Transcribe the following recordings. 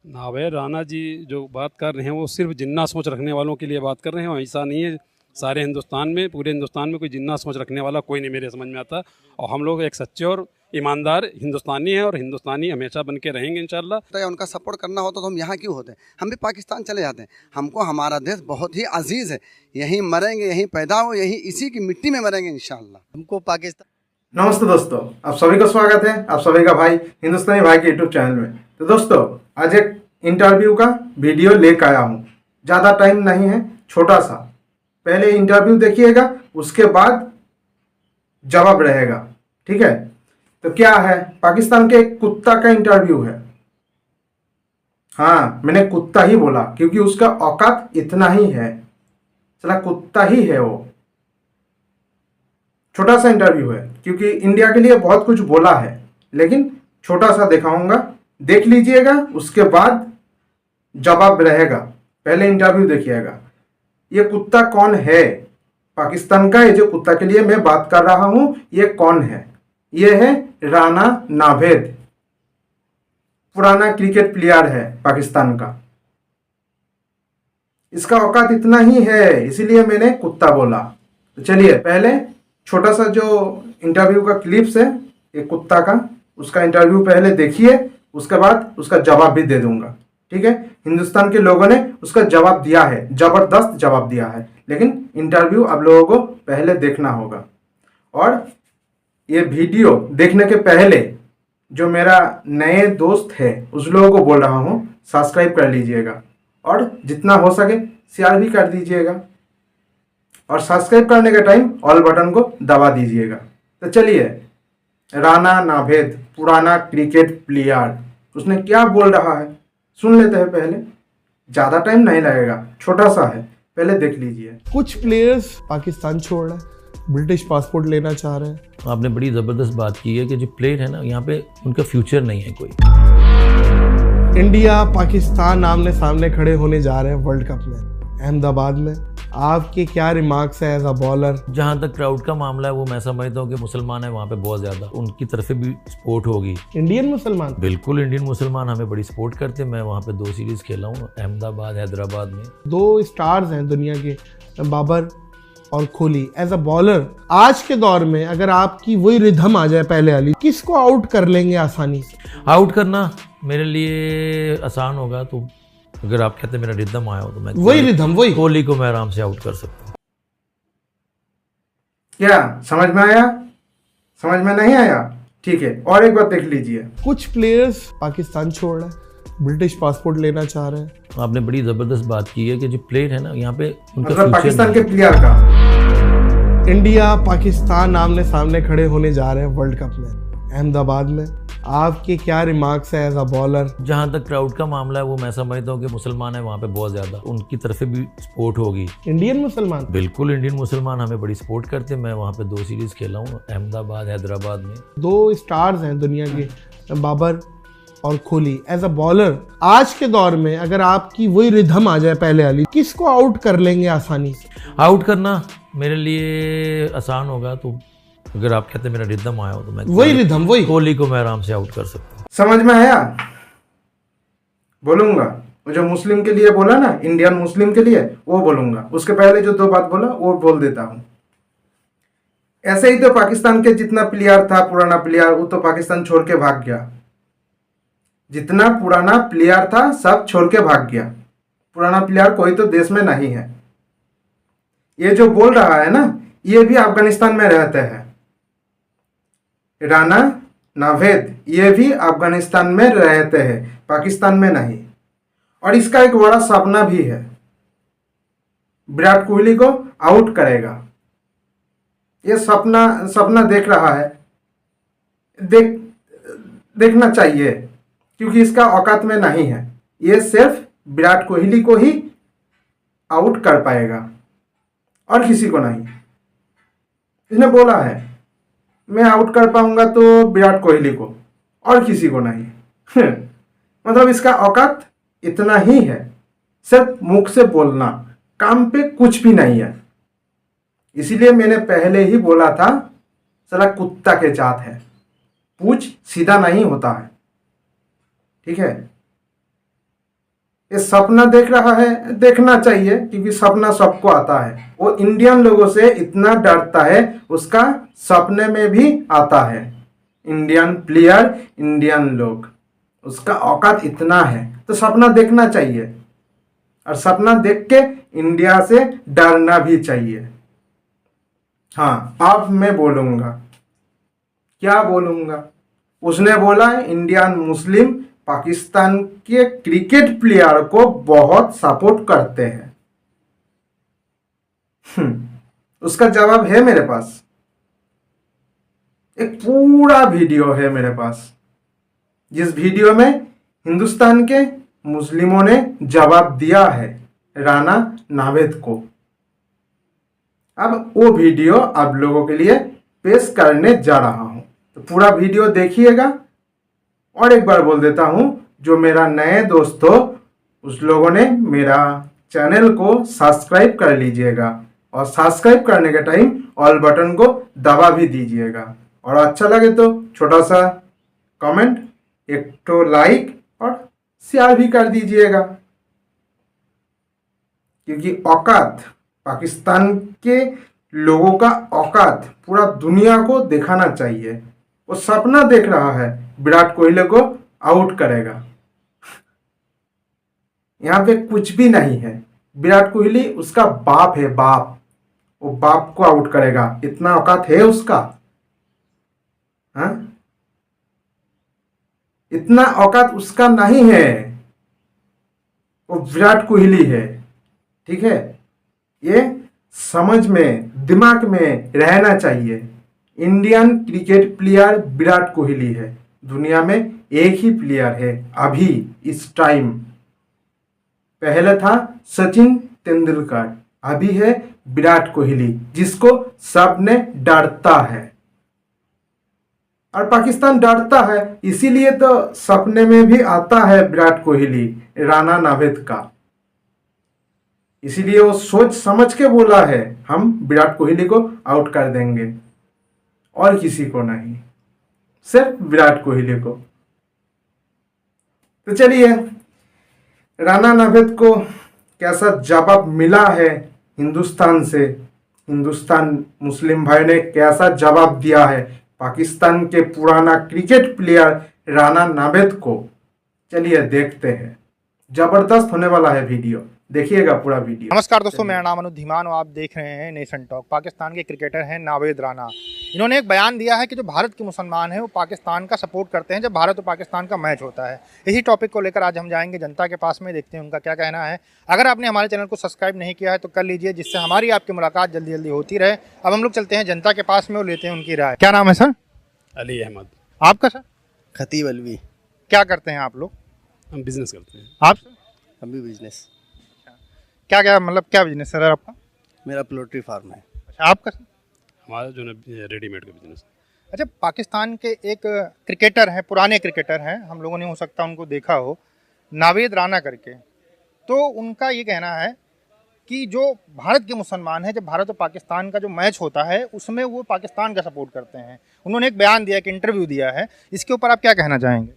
नावेर राणा जी जो बात कर रहे हैं वो सिर्फ जिन्ना सोच रखने वालों के लिए बात कर रहे हैं, ऐसा नहीं है। सारे हिंदुस्तान में, पूरे हिंदुस्तान में कोई जिन्ना सोच रखने वाला कोई नहीं मेरे समझ में आता। और हम लोग एक सच्चे और ईमानदार हिंदुस्तानी हैं और हिंदुस्तानी हमेशा बन के रहेंगे इंशाल्लाह। तो उनका सपोर्ट करना होता तो हम यहाँ क्यों होते? हम भी पाकिस्तान चले जाते हैं। हमको हमारा देश बहुत ही अजीज़ है, यहीं मरेंगे, यहीं पैदा हो, यहीं इसी की मिट्टी में मरेंगे इंशाल्लाह। हमको पाकिस्तान। नमस्ते दोस्तों, आप सभी का स्वागत है। आप सभी का भाई हिंदुस्तानी भाई के यूट्यूब चैनल में। तो दोस्तों, आज एक इंटरव्यू का वीडियो लेकर आया हूँ। ज़्यादा टाइम नहीं है, छोटा सा। पहले इंटरव्यू देखिएगा, उसके बाद जवाब रहेगा, ठीक है। तो क्या है, पाकिस्तान के एक कुत्ता का इंटरव्यू है। हाँ, मैंने कुत्ता ही बोला क्योंकि उसका औकात इतना ही है। चला, कुत्ता ही है वो। छोटा सा इंटरव्यू है क्योंकि इंडिया के लिए बहुत कुछ बोला है, लेकिन छोटा सा दिखाऊंगा, देख लीजिएगा, उसके बाद जवाब रहेगा। पहले इंटरव्यू देखिएगा। ये कुत्ता कौन है पाकिस्तान का? ये जो कुत्ता के लिए मैं बात कर रहा हूं, ये कौन है? ये है राणा नावेद। पुराना क्रिकेट प्लेयर है पाकिस्तान का। इसका औकात इतना ही है, इसीलिए मैंने कुत्ता बोला। तो चलिए, पहले छोटा सा जो इंटरव्यू का क्लिप्स है एक कुत्ता का, उसका इंटरव्यू पहले देखिए, उसके बाद उसका जवाब भी दे दूंगा, ठीक है। हिंदुस्तान के लोगों ने उसका जवाब दिया है, जबरदस्त जवाब दिया है, लेकिन इंटरव्यू आप लोगों को पहले देखना होगा। और ये वीडियो देखने के पहले जो मेरा नए दोस्त है उस लोगों को बोल रहा हूँ, सब्सक्राइब कर लीजिएगा और जितना हो सके शेयर भी कर दीजिएगा। और सब्सक्राइब करने के टाइम ऑल बटन को दबा दीजिएगा। तो चलिए, राणा नावेद, पुराना क्रिकेट प्लेयर, उसने क्या बोल रहा है सुन लेते हैं पहले। ज़्यादा टाइम नहीं लगेगा, छोटा सा है, पहले देख लीजिए। कुछ प्लेयर्स पाकिस्तान छोड़ रहे हैं, ब्रिटिश पासपोर्ट लेना चाह रहे हैं। आपने बड़ी ज़बरदस्त बात की है कि जो प्लेयर है ना, यहाँ पे उनका फ्यूचर नहीं है कोई। इंडिया पाकिस्तान आमने सामने खड़े होने जा रहे हैं वर्ल्ड कप में, अहमदाबाद में। आपके क्या रिमार्क्स है एज अ बॉलर? जहाँ तक क्राउड का मामला है, वो मैं समझता हूँ कि मुसलमान है वहाँ पे बहुत ज़्यादा, उनकी तरफ से भी सपोर्ट होगी। इंडियन मुसलमान? बिल्कुल, इंडियन मुसलमान हमें बड़ी सपोर्ट करते हैं। मैं वहाँ पे 2 सीरीज़ खेला हूँ, अहमदाबाद, हैदराबाद में। 2 स्टार्स हैं दुनिया के, बाबर और कोहली। एज अ बॉलर आज के दौर में अगर आपकी वही रिधम आ जाए पहले वाली, किसको आउट कर लेंगे आसानी से? आउट करना मेरे लिए आसान होगा। तो अगर आप कहते हैं मेरा रिदम आया हो तो मैं वही रिधम, वही कोहली को मैं आराम से आउट कर सकता हूँ। क्या समझ में आया? समझ में नहीं आया? ठीक है, और एक बार देख लीजिए। कुछ प्लेयर्स पाकिस्तान छोड़ रहे हैं, ब्रिटिश पासपोर्ट लेना चाह रहे हैं। आपने बड़ी ज़बरदस्त बात की है कि जो प्लेयर है ना, यहाँ पे उनका मतलब फ्यूचर पाकिस्तान नहीं के प्लेयर का। इंडिया पाकिस्तान आमने सामने खड़े होने जा रहे हैं वर्ल्ड कप में, अहमदाबाद में। आपके क्या रिमार्क्स है एज अ बॉलर? जहाँ तक क्राउड का मामला है, वो मैं समझता हूँ कि मुसलमान है वहाँ पे बहुत ज़्यादा, उनकी तरफ से भी सपोर्ट होगी। इंडियन मुसलमान? बिल्कुल, इंडियन मुसलमान हमें बड़ी सपोर्ट करते हैं। मैं वहाँ पे 2 सीरीज़ खेला हूँ, अहमदाबाद, हैदराबाद में। 2 स्टार्स हैं दुनिया के, बाबर और कोहली। एज अ बॉलर आज के दौर में अगर आपकी वही रिधम आ जाए पहले वाली, किसको आउट कर लेंगे आसानी से? आउट करना मेरे लिए आसान होगा। तो अगर आप कहते हैं मेरा रिदम आया हो तो मैं वही रिधम, वही कोहली को मैं आराम से आउट कर सकता हूँ। समझ में आया? बोलूंगा वो जो मुस्लिम के लिए बोला ना, इंडियन मुस्लिम के लिए, वो बोलूंगा। उसके पहले जो 2 बात बोला वो बोल देता हूं। ऐसे ही तो पाकिस्तान के जितना प्लेयर था, पुराना प्लेयर, वो तो पाकिस्तान छोड़ के भाग गया। जितना पुराना प्लेयर था सब छोड़ के भाग गया। पुराना प्लेयर कोई तो देश में नहीं है। ये जो बोल रहा है ना, ये भी अफगानिस्तान में रहते हैं। राणा नावेद ये भी अफगानिस्तान में रहते हैं, पाकिस्तान में नहीं। और इसका एक बड़ा सपना भी है, विराट कोहली को आउट करेगा। ये सपना देख रहा है। देखना चाहिए, क्योंकि इसका औकात में नहीं है। ये सिर्फ विराट कोहली को ही आउट कर पाएगा और किसी को नहीं। इसने बोला है मैं आउट कर पाऊंगा तो विराट कोहली को, और किसी को नहीं। मतलब इसका औकात इतना ही है, सिर्फ मुख से बोलना, काम पे कुछ भी नहीं है। इसीलिए मैंने पहले ही बोला था, साला कुत्ता के जात है, पूछ सीधा नहीं होता है, ठीक है। ये सपना देख रहा है, देखना चाहिए, क्योंकि सपना सबको आता है। वो इंडियन लोगों से इतना डरता है, उसका सपने में भी आता है। इंडियन प्लेयर, इंडियन लोग, उसका औकात इतना है, तो सपना देखना चाहिए और सपना देख के इंडिया से डरना भी चाहिए। हाँ, अब मैं बोलूँगा, क्या बोलूँगा? उसने बोला इंडियन मुस्लिम पाकिस्तान के क्रिकेट प्लेयर को बहुत सपोर्ट करते हैं। उसका जवाब है मेरे पास, एक पूरा वीडियो है मेरे पास, जिस वीडियो में हिंदुस्तान के मुस्लिमों ने जवाब दिया है राणा नावेद को। अब वो वीडियो आप लोगों के लिए पेश करने जा रहा हूं, तो पूरा वीडियो देखिएगा। और एक बार बोल देता हूं, जो मेरा नए दोस्त हो उस लोगों ने मेरा चैनल को सब्सक्राइब कर लीजिएगा और सब्सक्राइब करने के टाइम ऑल बटन को दबा भी दीजिएगा। और अच्छा लगे तो छोटा सा कमेंट, एक तो लाइक और शेयर भी कर दीजिएगा, क्योंकि औकात, पाकिस्तान के लोगों का औकात पूरा दुनिया को दिखाना चाहिए। वो सपना देख रहा है विराट कोहली को आउट करेगा। यहाँ पे कुछ भी नहीं है, विराट कोहली उसका बाप है, बाप, वो बाप को आउट करेगा, इतना औकात है उसका। हाँ, इतना औकात उसका नहीं है, वो विराट कोहली है। ठीक है, ये समझ में, दिमाग में रहना चाहिए। Indian cricket player Virat Kohli है, दुनिया में एक ही प्लेयर है अभी इस टाइम। पहले था सचिन तेंदुलकर, अभी है विराट कोहली, जिसको सब ने डरता है। और पाकिस्तान डरता है, इसीलिए तो सपने में भी आता है विराट कोहली राणा नावेद का। इसीलिए वो सोच समझ के बोला है हम विराट कोहली को आउट कर देंगे, और किसी को नहीं, सिर्फ विराट कोहली को। तो चलिए, राणा नावेद को कैसा जवाब मिला है हिंदुस्तान से, हिंदुस्तान मुस्लिम भाई ने कैसा जवाब दिया है पाकिस्तान के पुराना क्रिकेट प्लेयर राणा नावेद को, चलिए देखते हैं। जबरदस्त होने वाला है वीडियो, देखिएगा पूरा वीडियो। नमस्कार दोस्तों, मेरा नाम अनुज धीमान और आप देख रहे हैं नेशन टॉक। पाकिस्तान के क्रिकेटर हैं नावेद राणा। इन्होंने एक बयान दिया है कि जो भारत के मुसलमान हैं वो पाकिस्तान का सपोर्ट करते हैं जब भारत और पाकिस्तान का मैच होता है। इसी टॉपिक को लेकर आज हम जाएंगे जनता के पास में, देखते हैं उनका क्या कहना है। अगर आपने हमारे चैनल को सब्सक्राइब नहीं किया है तो कर लीजिए, जिससे हमारी आपकी मुलाकात जल्दी जल्दी होती रहे। अब हम लोग चलते हैं जनता के पास में और लेते हैं उनकी राय। क्या नाम है सर? अली अहमद। आपका सर? खतीब अलवी। क्या करते हैं आप लोग? हम बिजनेस करते हैं। आप सर? हम भी बिजनेस। क्या क्या मतलब क्या बिजनेस है सर आपका? मेरा पोल्ट्री फार्म है। अच्छा, आपका सर? हमारा जो है रेडीमेड का बिजनेस। अच्छा, पाकिस्तान के एक क्रिकेटर हैं, पुराने क्रिकेटर हैं, हम लोगों ने हो सकता है उनको देखा हो, नावेद राणा करके। तो उनका ये कहना है कि जो भारत के मुसलमान हैं, जब भारत और पाकिस्तान का जो मैच होता है उसमें वो पाकिस्तान का सपोर्ट करते हैं। उन्होंने एक बयान दिया, एक इंटरव्यू दिया है, इसके ऊपर आप क्या कहना चाहेंगे?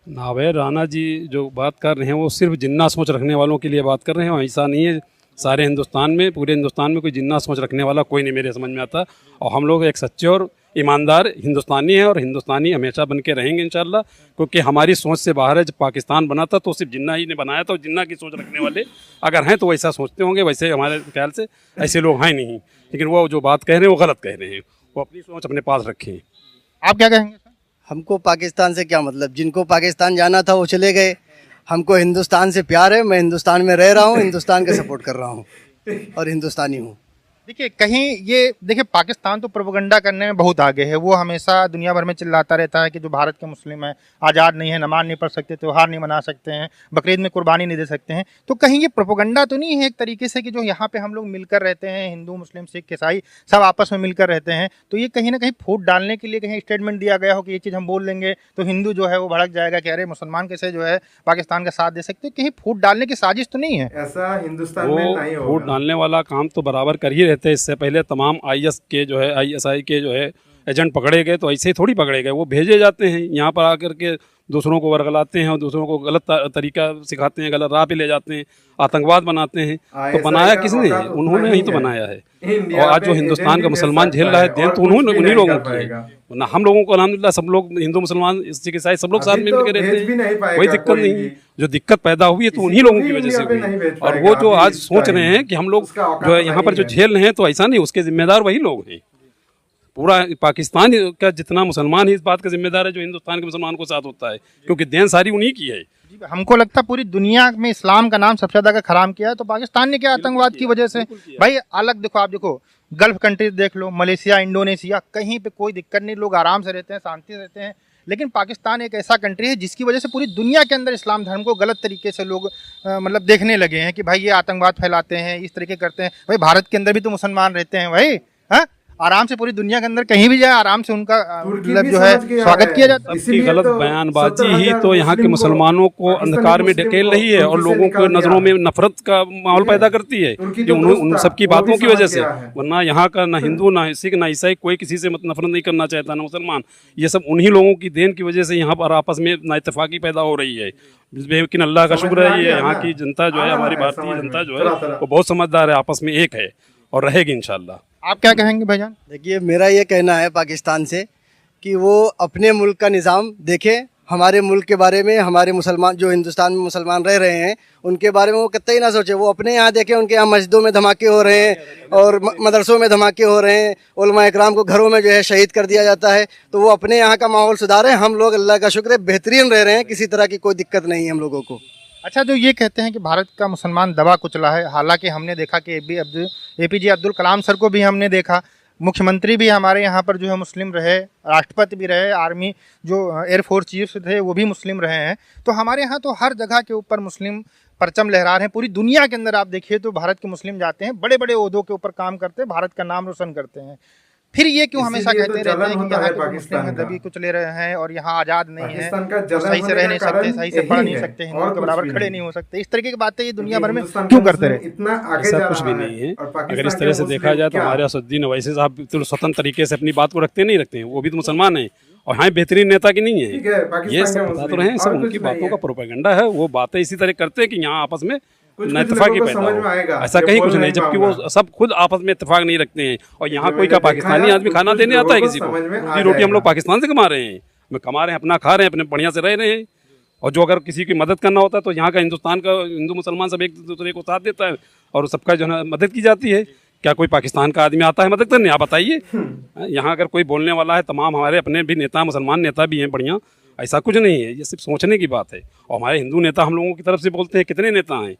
नावेद राणा जी जो बात कर रहे हैं वो सिर्फ जिन्ना सोच रखने वालों के लिए बात कर रहे हैं, ऐसा नहीं है। सारे हिंदुस्तान में, पूरे हिंदुस्तान में कोई जिन्ना सोच रखने वाला कोई नहीं मेरे समझ में आता। और हम लोग एक सच्चे और ईमानदार हिंदुस्तानी हैं और हिंदुस्तानी हमेशा बन के रहेंगे इंशाल्लाह, क्योंकि हमारी सोच से बाहर है। जब पाकिस्तान बना था तो सिर्फ जिन्ना ही ने बनाया था, और जिन्ना की सोच रखने वाले अगर हैं तो वैसा सोचते होंगे, वैसे हमारे ख्याल से ऐसे लोग हैं नहीं। लेकिन वो जो बात कह रहे हैं वो गलत कह रहे हैं, वो अपनी सोच अपने पास रखें। आप क्या कहेंगे सर? हमको पाकिस्तान से क्या मतलब, जिनको पाकिस्तान जाना था वो चले गए। हमको हिंदुस्तान से प्यार है, मैं हिंदुस्तान में रह रहा हूँ, हिंदुस्तान का सपोर्ट कर रहा हूँ और हिंदुस्तानी हूँ। देखिए, कहीं ये देखिए, पाकिस्तान तो प्रोपेगेंडा करने में बहुत आगे है। वो हमेशा दुनिया भर में चिल्लाता रहता है कि जो भारत के मुस्लिम हैं आज़ाद नहीं है, नमाज नहीं पढ़ सकते, त्यौहार नहीं मना सकते हैं, बकरीद में कुर्बानी नहीं दे सकते हैं। तो कहीं ये प्रोपेगेंडा तो नहीं है एक तरीके से कि जो यहाँ पे हम लोग मिलकर रहते हैं, हिंदू मुस्लिम सिख ईसाई सब आपस में मिलकर रहते हैं, तो ये कहीं ना कहीं फूट डालने के लिए कहीं स्टेटमेंट दिया गया हो कि ये चीज़ हम बोल देंगे तो हिंदू जो है वो भड़क जाएगा कि अरे मुसलमान कैसे जो है पाकिस्तान का साथ दे सकते। कहीं फूट डालने की साजिश तो नहीं है? ऐसा हिंदुस्तान में नहीं वो होगा। वोट डालने वाला काम तो बराबर कर ही रहते हैं। इससे पहले तमाम आईएस के जो है, आईएसआई के जो है एजेंट पकड़े गए, तो ऐसे ही थोड़ी पकड़े गए, वो भेजे जाते हैं यहाँ पर आकर के दूसरों को वर्गलाते हैं और दूसरों को गलत तरीका सिखाते हैं, गलत राह पे ले जाते हैं, आतंकवाद बनाते हैं। तो बनाया किसने? उन्होंने ही तो बनाया है। और आज जो हिंदुस्तान का मुसलमान झेल रहा है देन, तो उन्होंने उन्हीं लोगों की है। वरना हम लोगों को अल्हम्दुलिल्लाह सब लोग हिंदू मुसलमान सिख ईसाई सब लोग साथ मिल के रहते हैं, कोई दिक्कत नहीं है। जो दिक्कत पैदा हुई है तो उन्हीं लोगों की वजह से हुई। और वो जो आज सोच रहे हैं कि हम लोग जो है यहाँ पर जो झेल रहे हैं, तो ऐसा नहीं, उसके जिम्मेदार वही लोग हैं। पूरा पाकिस्तान का जितना मुसलमान ही इस बात का जिम्मेदार है जो हिंदुस्तान के मुसलमान को साथ होता है, क्योंकि देन सारी उन्हीं की है। हमको लगता है पूरी दुनिया में इस्लाम का नाम सबसे ज्यादा अगर खराब किया है तो पाकिस्तान ने किया, आतंकवाद की वजह से। भाई अलग देखो, आप देखो गल्फ कंट्रीज देख लो, मलेशिया, इंडोनेशिया, कहीं पे कोई दिक्कत नहीं, लोग आराम से रहते हैं, शांति से रहते हैं। लेकिन पाकिस्तान एक ऐसा कंट्री है जिसकी वजह से पूरी दुनिया के अंदर इस्लाम धर्म को गलत तरीके से लोग मतलब देखने लगे हैं कि भाई ये आतंकवाद फैलाते हैं, इस तरीके करते हैं। भाई भारत के अंदर भी तो मुसलमान रहते हैं भाई, हाँ, आराम से पूरी दुनिया के अंदर कहीं भी जाए आराम से उनका मतलब जो है स्वागत किया जाता है। इसकी गलत बयानबाजी ही तो यहाँ के मुसलमानों को अंधकार में ढकेल रही है और लोगों को नजरों में नफरत का माहौल पैदा करती है, जो उन सबकी बातों की वजह से। वरना यहाँ का ना हिंदू, ना सिख, ना ईसाई, कोई किसी से नफरत नहीं करना चाहता, ना मुसलमान। ये सब उन्हीं लोगों की देन की वजह से यहाँ पर आपस में नाइतफाकी पैदा हो रही है। लेकिन अल्लाह का शुक्र है, ये यहाँ की जनता जो है, हमारी भारतीय जनता जो है, वो बहुत समझदार है, आपस में एक है और रहेगी इंशाल्लाह। आप क्या कहेंगे भाईजान? देखिए, मेरा ये कहना है पाकिस्तान से कि वो अपने मुल्क का निज़ाम देखे, हमारे मुल्क के बारे में, हमारे मुसलमान जो हिंदुस्तान में मुसलमान रह रहे हैं उनके बारे में वो कतई ना सोचे। वो अपने यहाँ देखें, उनके यहाँ मस्जिदों में धमाके हो रहे हैं और मदरसों में धमाके हो रहे हैं, उलमा इकराम को घरों में जो है शहीद कर दिया जाता है। तो वो अपने यहाँ का माहौल सुधारें। हम लोग अल्लाह का शुक्र है बेहतरीन रह रहे हैं, किसी तरह की कोई दिक्कत नहीं है हम लोगों को। अच्छा, जो ये कहते हैं कि भारत का मुसलमान दबा कुचला है, हालांकि हमने देखा कि APJ अब्दुल कलाम सर को भी हमने देखा, मुख्यमंत्री भी हमारे यहाँ पर जो है मुस्लिम रहे, राष्ट्रपति भी रहे, आर्मी जो एयरफोर्स चीफ थे वो भी मुस्लिम रहे हैं। तो हमारे यहाँ तो हर जगह के ऊपर मुस्लिम परचम लहरा रहे हैं। पूरी दुनिया के अंदर आप देखिए तो भारत के मुस्लिम जाते हैं, बड़े बड़े ओहदों के ऊपर काम करते हैं, भारत का नाम रोशन करते हैं। फिर ये क्यों हमेशा कहते रहते हैं कि यहाँ के मुस्लिम दबी कुचले रहे हैं और यहाँ आज़ाद नहीं है, सही से रह नहीं सकते, सही से पढ़ नहीं सकते, हिंदुओं के बराबर खड़े नहीं हो सकते, इस तरीके की बातें ये दुनिया भर में क्यों करते रहे? ऐसा कुछ भी नहीं है। अगर इस तरह से देखा जाए तो हमारे असदुद्दीन ओवैसी साहब तो स्वतंत्र तरीके से अपनी बात को रखते नहीं रखते हैं, वो भी तो मुसलमान हैं और हाँ बेहतरीन नेता की नहीं है। ये सब बता तो रहे हैं, सब उनकी बातों का प्रोपेगेंडा है। वो बातें इसी तरह करते हैं कि यहाँ आपस में इत्तेफाक पैदा हो, ऐसा कहीं कुछ नहीं, जबकि वो सब खुद आपस में इत्तेफाक नहीं रखते हैं। और यहाँ कोई का पाकिस्तानी आदमी खाना देने आता है किसी को? रोजी रोटी हम लोग पाकिस्तान से कमा रहे हैं, कमा रहे हैं, अपना खा रहे हैं, अपने बढ़िया से रह रहे हैं। और जो अगर किसी की मदद करना होता है तो यहाँ का हिंदुस्तान का हिंदू मुसलमान सब एक दूसरे को साथ देता है और सबका जो है मदद की जाती है। क्या कोई पाकिस्तान का आदमी आता है मदद करने? आप बताइए। यहाँ अगर कोई बोलने वाला है, तमाम हमारे अपने भी नेता, मुसलमान नेता भी हैं बढ़िया, ऐसा कुछ नहीं है। ये सिर्फ सोचने की बात है। और हमारे हिंदू नेता हम लोगों की तरफ से बोलते हैं, कितने नेता हैं,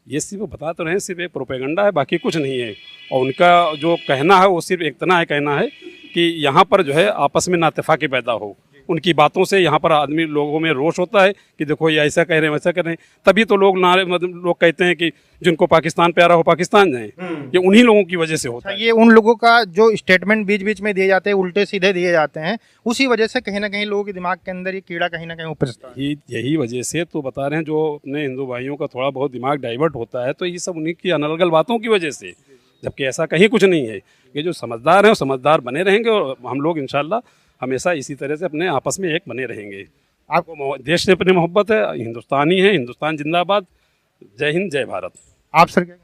ये सिर्फ बता तो रहे हैं, सिर्फ एक प्रोपेगेंडा है, बाकी कुछ नहीं है। और उनका जो कहना है वो सिर्फ इतना है कहना है कि यहाँ पर जो है आपस में नाइतफाकी पैदा हो। उनकी बातों से यहाँ पर आदमी लोगों में रोष होता है कि देखो ये ऐसा कह रहे हैं, वैसा कह रहे हैं, तभी तो लोग नारे मतलब लोग कहते हैं कि जिनको पाकिस्तान प्यारा हो पाकिस्तान जाएं। ये उन्हीं लोगों की वजह से होता है। ये उन लोगों का जो स्टेटमेंट बीच बीच में दिए जाते हैं, उल्टे सीधे दिए जाते हैं, उसी वजह से कहीं ना कहीं लोगों के दिमाग के अंदर ये कीड़ा कहीं ना कहीं उपजता है। यही वजह से तो बता रहे हैं, जो अपने हिंदू भाइयों का थोड़ा बहुत दिमाग डाइवर्ट होता है तो ये सब उन्हीं की अनर्गल बातों की वजह से, जबकि ऐसा कहीं कुछ नहीं है। ये जो समझदार हैं वो समझदार बने रहेंगे और हम लोग इंशाल्लाह हमेशा इसी तरह से अपने आपस में एक बने रहेंगे। आपको देश से अपनी मोहब्बत है, हिंदुस्तानी है, हिंदुस्तान जिंदाबाद, जय हिंद, जय भारत। आप सर क्या?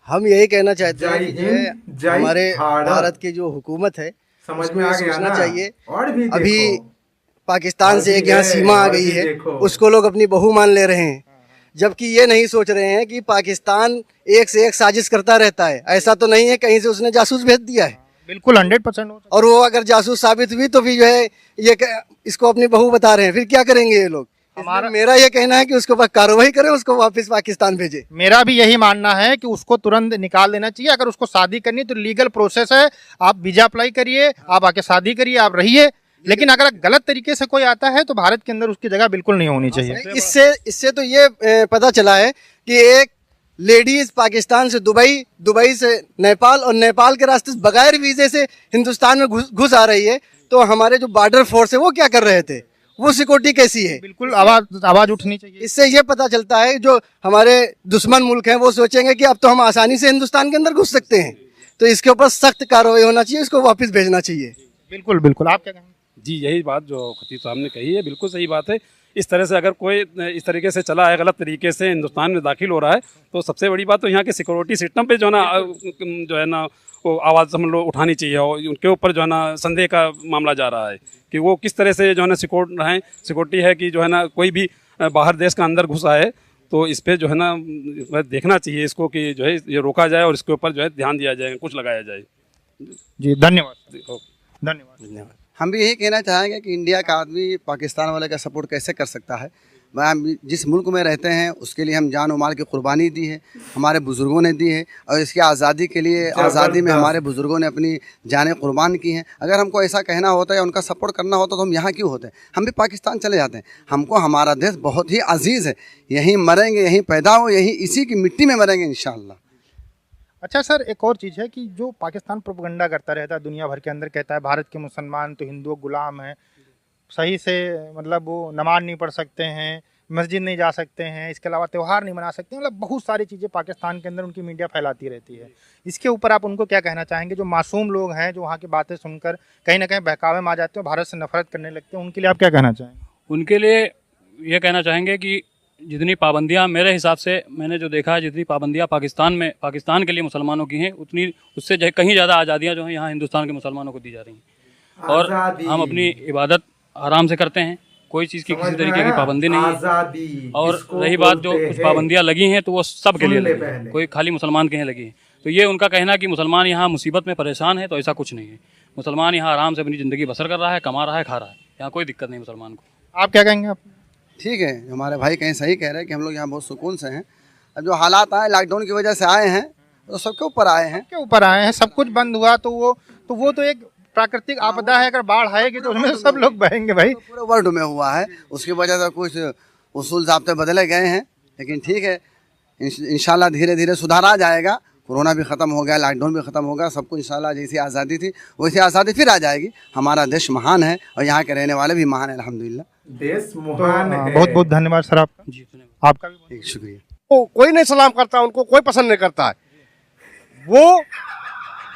हम यही कहना चाहते हैं कि जो है हमारे भारत की जो हुकूमत है समझ में सोचना चाहिए। अभी पाकिस्तान से एक यहाँ सीमा आ गई है, उसको लोग अपनी बहू मान ले रहे हैं, जबकि ये नहीं सोच रहे हैं कि पाकिस्तान एक से एक साजिश करता रहता है। ऐसा तो नहीं है कहीं से उसने जासूस भेज दिया है, बिल्कुल 100%। और वो अगर जासूस साबित हुई तो फिर जो है ये इसको अपनी बहू बता रहे हैं, फिर क्या करेंगे ये लोग? मेरा ये कहना है कि उसके पास कार्रवाई करें, उसको वापस पाकिस्तान भेजे। मेरा भी यही मानना है कि उसको तुरंत निकाल देना चाहिए। अगर उसको शादी करनी तो लीगल प्रोसेस है, आप वीजा अप्लाई करिए, आप आके शादी करिए, आप रहिए। लेकिन अगर गलत तरीके से कोई आता है तो भारत के अंदर उसकी जगह बिल्कुल नहीं होनी चाहिए। इससे तो ये पता चला है कि एक लेडीज पाकिस्तान से दुबई, दुबई से नेपाल और नेपाल के रास्ते से बगैर वीजे से हिंदुस्तान में घुस आ रही है। तो हमारे जो बॉर्डर फोर्स है वो क्या कर रहे थे, वो सिक्योरिटी कैसी है? बिल्कुल आवाज उठनी चाहिए। इससे ये पता चलता है जो हमारे दुश्मन मुल्क हैं वो सोचेंगे कि अब तो हम आसानी से हिंदुस्तान के अंदर घुस सकते हैं, तो इसके ऊपर सख्त कार्रवाई होना चाहिए, इसको वापस भेजना चाहिए। बिल्कुल बिल्कुल। आप क्या कहेंगे? जी यही बात जो खतीब साहब ने कही है बिल्कुल सही बात है। इस तरह से अगर कोई इस तरीके से चला है, गलत तरीके से हिंदुस्तान में दाखिल हो रहा है, तो सबसे बड़ी बात तो यहाँ के सिक्योरिटी सिस्टम पे जो है ना वो आवाज़ हम लोग उठानी चाहिए, और उनके ऊपर जो है ना संदेह का मामला जा रहा है कि वो किस तरह से जो है ना सिक्योरिटी है कि जो है ना कोई भी बाहर देश का अंदर घुसा है, तो इस पर जो है ना देखना चाहिए इसको कि जो है ये रोका जाए और इसके ऊपर जो है ध्यान दिया जाए, कुछ लगाया जाए। जी धन्यवाद। धन्यवाद। हम भी यही कहना चाहेंगे कि इंडिया का आदमी पाकिस्तान वाले का सपोर्ट कैसे कर सकता है। हम जिस मुल्क में रहते हैं उसके लिए हम जान और माल की कुर्बानी दी है, हमारे बुज़ुर्गों ने दी है, और इसकी आज़ादी के लिए आज़ादी में हमारे बुज़ुर्गों ने अपनी जानें कुर्बान की हैं। अगर हमको ऐसा कहना होता या उनका सपोर्ट करना होता तो हम यहाँ क्यों होते? हम भी पाकिस्तान चले जाते हैं। हमको हमारा देश बहुत ही अजीज़ है, यहीं मरेंगे, यहीं पैदा हो, यहीं इसी की मिट्टी में मरेंगे इंशाअल्लाह। अच्छा सर, एक और चीज़ है कि जो पाकिस्तान प्रोपेगेंडा करता रहता है दुनिया भर के अंदर, कहता है भारत के मुसलमान तो हिंदुओं गुलाम हैं, सही से मतलब वो नमाज नहीं पढ़ सकते हैं, मस्जिद नहीं जा सकते हैं, इसके अलावा त्यौहार नहीं मना सकते, मतलब बहुत सारी चीज़ें पाकिस्तान के अंदर उनकी मीडिया फैलाती रहती है। इसके ऊपर आप उनको क्या कहना चाहेंगे, जो मासूम लोग हैं जो वहाँ की बातें सुनकर कहीं ना कहीं बहकावे में आ जाते हैं, भारत से नफरत करने लगते हैं, उनके लिए आप क्या कहना चाहेंगे? उनके लिए ये कहना चाहेंगे कि जितनी पाबंदियां, मेरे हिसाब से मैंने जो देखा है, जितनी पाबंदियां पाकिस्तान के लिए मुसलमानों की हैं, उतनी उससे कहीं ज़्यादा आज़ादियां जो हैं यहाँ हिंदुस्तान के मुसलमानों को दी जा रही हैं। और हम अपनी इबादत आराम से करते हैं, कोई चीज़ की किसी तरीके की पाबंदी नहीं है। और रही बात जो कुछ पाबंदियां लगी हैं तो वो सब के लिए लगी हैं, कोई खाली मुसलमान के हैं लगी हैं। तो ये उनका कहना कि मुसलमान यहाँ मुसीबत में परेशान है, तो ऐसा कुछ नहीं है। मुसलमान यहाँ आराम से अपनी ज़िंदगी बसर कर रहा है, कमा रहा है, खा रहा है, यहाँ कोई दिक्कत नहीं मुसलमान को। आप क्या कहेंगे? आप ठीक है, हमारे भाई कहीं सही कह रहे हैं कि हम लोग यहाँ बहुत सुकून से हैं। अब जो हालात आए लॉकडाउन की वजह से आए हैं, तो सबके ऊपर आए हैं, के ऊपर आए हैं, सब कुछ बंद हुआ तो वो तो एक प्राकृतिक आपदा है। अगर बाढ़ आएगी तो उसमें सब लोग बहेंगे भाई। तो पूरे वर्ल्ड में हुआ है, उसकी वजह से कुछ उसूल ज़ाब्ते बदले गए हैं, लेकिन ठीक है, इंशाल्लाह धीरे धीरे सुधार आ जाएगा। कोरोना भी ख़त्म हो गया, लॉकडाउन भी ख़त्म होगा, सबको इंशाल्लाह जैसी आज़ादी थी वैसी आज़ादी फिर आ जाएगी। हमारा देश महान है और यहाँ के रहने वाले भी महान है, अल्हम्दुलिल्लाह। देश महान है। बहुत बहुत धन्यवाद सर आपका। जी धन्यवाद। आपका भी ठीक, शुक्रिया। वो कोई नहीं सलाम करता, उनको कोई पसंद नहीं करता है। वो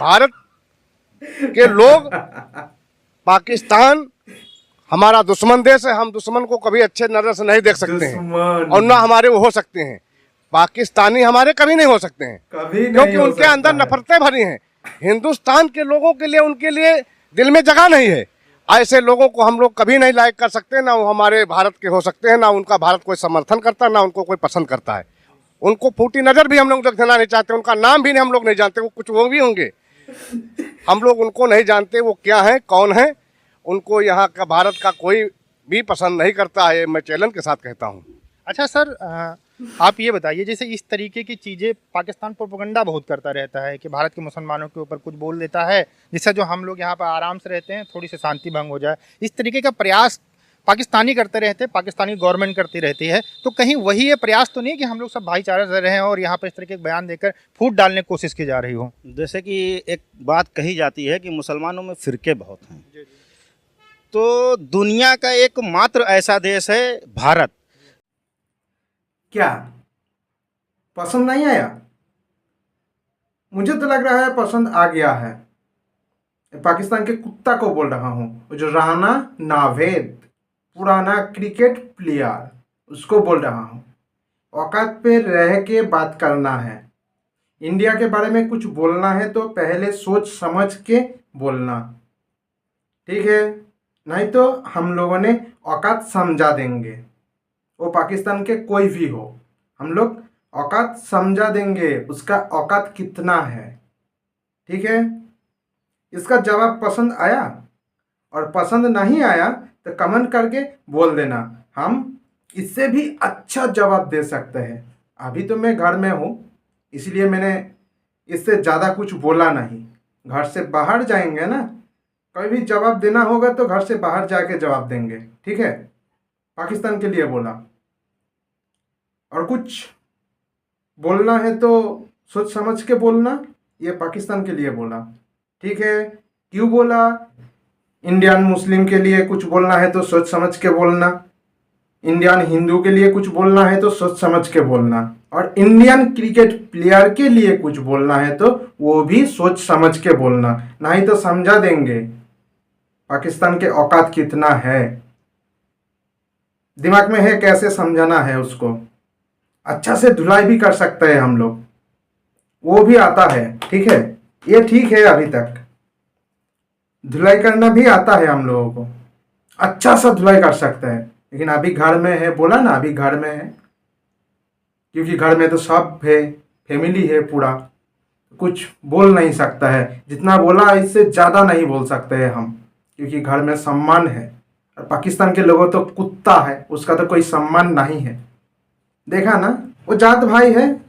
भारत के लोग, पाकिस्तान हमारा दुश्मन देश है, हम दुश्मन को कभी अच्छे नजर से नहीं देख सकते हैं और ना हमारे वो हो सकते हैं। पाकिस्तानी हमारे कभी नहीं हो सकते हैं, क्योंकि उनके अंदर नफरतें भरी हैं। हिंदुस्तान के लोगों के लिए, उनके लिए दिल में जगह नहीं है। ऐसे लोगों को हम लोग कभी नहीं लाइक कर सकते, ना वो हमारे भारत के हो सकते हैं, ना उनका भारत कोई समर्थन करता है, ना उनको कोई पसंद करता है। उनको फूटी नज़र भी हम लोग देखना नहीं चाहते, उनका नाम भी हम लोग नहीं जानते, वो कुछ वो भी होंगे, हम लोग उनको नहीं जानते वो क्या है, कौन है। उनको यहाँ का भारत का कोई भी पसंद नहीं करता है, मैं चैलेंज के साथ कहता हूँ। अच्छा सर, आप ये बताइए, जैसे इस तरीके की चीज़ें पाकिस्तान प्रोपेगेंडा बहुत करता रहता है कि भारत के मुसलमानों के ऊपर कुछ बोल देता है, जिससे जो हम लोग यहाँ पर आराम से रहते हैं थोड़ी सी शांति भंग हो जाए। इस तरीके का प्रयास पाकिस्तानी करते रहते हैं, पाकिस्तानी गवर्नमेंट करती रहती है, तो कहीं वही ये प्रयास तो नहीं कि हम लोग सब भाईचारे से रहें और यहाँ पर इस तरीके के बयान देकर फूट डालने की कोशिश की जा रही हो? जैसे कि एक बात कही जाती है कि मुसलमानों में फ़िरके बहुत हैं, तो दुनिया का एकमात्र ऐसा देश है भारत। क्या पसंद नहीं आया? मुझे तो लग रहा है पसंद आ गया है। पाकिस्तान के कुत्ता को बोल रहा हूँ, जो राना नावेद, पुराना क्रिकेट प्लेयर, उसको बोल रहा हूँ। औकात पे रह के बात करना है। इंडिया के बारे में कुछ बोलना है तो पहले सोच समझ के बोलना, ठीक है? नहीं तो हम लोगों ने औकात समझा देंगे। वो पाकिस्तान के कोई भी हो, हम लोग औकात समझा देंगे, उसका औकात कितना है, ठीक है? इसका जवाब पसंद आया और पसंद नहीं आया तो कमेंट करके बोल देना, हम इससे भी अच्छा जवाब दे सकते हैं। अभी तो मैं घर में हूँ, इसलिए मैंने इससे ज़्यादा कुछ बोला नहीं। घर से बाहर जाएंगे ना, कोई भी जवाब देना होगा तो घर से बाहर जाके जवाब देंगे, ठीक है? पाकिस्तान के लिए बोला। और कुछ बोलना है तो सोच समझ के बोलना, ये पाकिस्तान के लिए बोला, ठीक है? क्यों बोला? इंडियन मुस्लिम के लिए कुछ बोलना है तो सोच समझ के बोलना, इंडियन हिंदू के लिए कुछ बोलना है तो सोच समझ के बोलना, और इंडियन क्रिकेट प्लेयर के लिए कुछ बोलना है तो वो भी सोच समझ के बोलना, नहीं तो समझा देंगे। पाकिस्तान के औकात कितना है, दिमाग में है, कैसे समझाना है उसको। अच्छा से धुलाई भी कर सकते हैं हम लोग, वो भी आता है, ठीक है, ये ठीक है। अभी तक धुलाई करना भी आता है हम लोगों को, अच्छा सा धुलाई कर सकते हैं। लेकिन अभी घर में है, बोला ना अभी घर में है, क्योंकि घर में तो सब है, फैमिली है पूरा, कुछ बोल नहीं सकता है। जितना बोला इससे ज़्यादा नहीं बोल सकते हैं हम, क्योंकि घर में सम्मान है। और पाकिस्तान के लोगों तो कुत्ता है, उसका तो कोई सम्मान नहीं है। देखा ना, वो जात भाई है,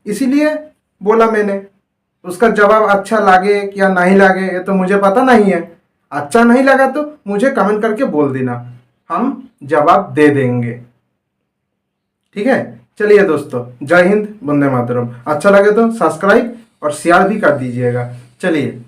इसीलिए बोला मैंने। उसका जवाब अच्छा लगे या नहीं लगे ये तो मुझे पता नहीं है। अच्छा नहीं लगा तो मुझे कमेंट करके बोल देना, हम जवाब दे देंगे, ठीक है। चलिए दोस्तों, जय हिंद, वंदे मातरम। अच्छा लगे तो सब्सक्राइब और शेयर भी कर दीजिएगा। चलिए।